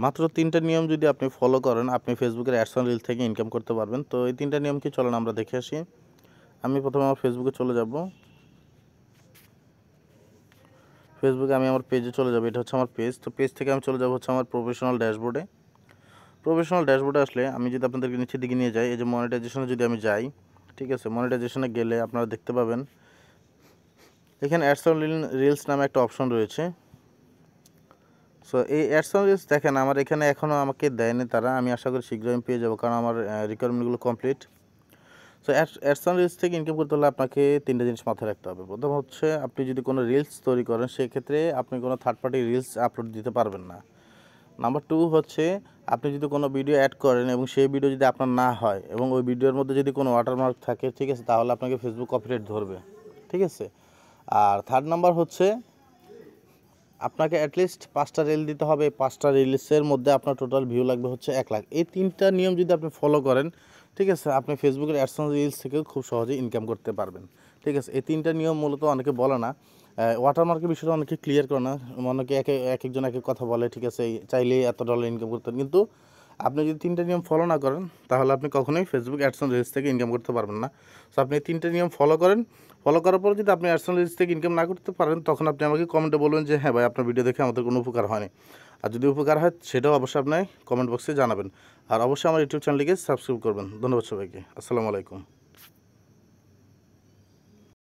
মাত্র 3টা নিয়ম যদি আপনি ফলো করেন আপনি ফেসবুকের অ্যাডস অন রিলস থেকে ইনকাম করতে পারবেন। তো এই 3টা নিয়ম কি চলেন আমরা দেখে আসি। আমি প্রথমে আমার ফেসবুকে চলে যাব। ফেসবুকে আমি আমার পেজে চলে যাব, এটা হচ্ছে আমার পেজ। তো পেজ থেকে আমি চলে যাব হচ্ছে আমার প্রফেশনাল ড্যাশবোর্ডে। প্রফেশনাল ড্যাশবোর্ডে আসলে আমি যদি আপনাদেরকে নিচের দিকে নিয়ে যাই, এই যে মনিটাইজেশনে যদি আমি যাই, ঠিক আছে, মনিটাইজেশনে গেলে আপনারা দেখতে পাবেন এখানে অ্যাডস অন রিলস নামে একটা অপশন রয়েছে। সো এই অ্যাডস অন রিলস দেখেন আমার এখানে এখনও আমাকে দেয়নি তারা, আমি আশা করি শীঘ্রই আমি পেয়ে যাবো, কারণ আমার রিকোয়ারমেন্টগুলো complete. So ads on reels থেকে ইনকাম করতে হলে আপনাকে 3টা জিনিস মাথায় রাখতে হবে। প্রথম হচ্ছে আপনি যদি কোনো রিলস তৈরি করেন সেক্ষেত্রে আপনি কোনো থার্ড পার্টি রিলস আপলোড দিতে পারবেন না। নাম্বার 2 হচ্ছে আপনি যদি কোনো ভিডিও অ্যাড করেন এবং সেই ভিডিও যদি আপনার না হয় এবং ওই ভিডিওর মধ্যে যদি কোনো ওয়াটারমার্ক থাকে, ঠিক আছে, তাহলে আপনাকে ফেসবুক কপিরাইট ধরবে, ঠিক আছে। আর থার্ড নাম্বার হচ্ছে আপনাকে অ্যাটলিস্ট 5টা রিল দিতে হবে। 5টা রিলসের মধ্যে আপনার টোটাল ভিউ লাগবে হচ্ছে 1 লাখ। এই 3টা নিয়ম যদি আপনি ফলো করেন, ঠিক আছে, আপনি ফেসবুকের অ্যাডস অন রিলস থেকেও খুব সহজেই ইনকাম করতে পারবেন, ঠিক আছে। এই 3টা নিয়ম মূলত অনেকে বলে না, ওয়াটারমার্কের বিষয়টা অনেকে ক্লিয়ার করে না, অনেকে একজন এক এক কথা বলে, ঠিক আছে, চাইলেই এত ডলার ইনকাম করতেন, কিন্তু আপনি যদি 3টা নিয়ম ফলো না করেন তাহলে আপনি কখনোই ফেসবুক অ্যাডস অন রিলস থেকে ইনকাম করতে পারবেন না। সো আপনি 3টা নিয়ম ফলো করেন। ফলো করার পর যদি আপনি অ্যাডস অন রিলস থেকে ইনকাম না করতে পারেন তখন আপনি আমাকে কমেন্টে বলবেন যে হ্যাঁ ভাই, আপনার ভিডিও দেখে আমাদের কোনো উপকার হয়নি। আর যদি উপকার হয় সেটাও অবশ্যই আপনি কমেন্ট বক্সে জানাবেন। আর অবশ্যই আমার ইউটিউব চ্যানেলটিকে সাবস্ক্রাইব করবেন। ধন্যবাদ সবাইকে। আসসালামু আলাইকুম।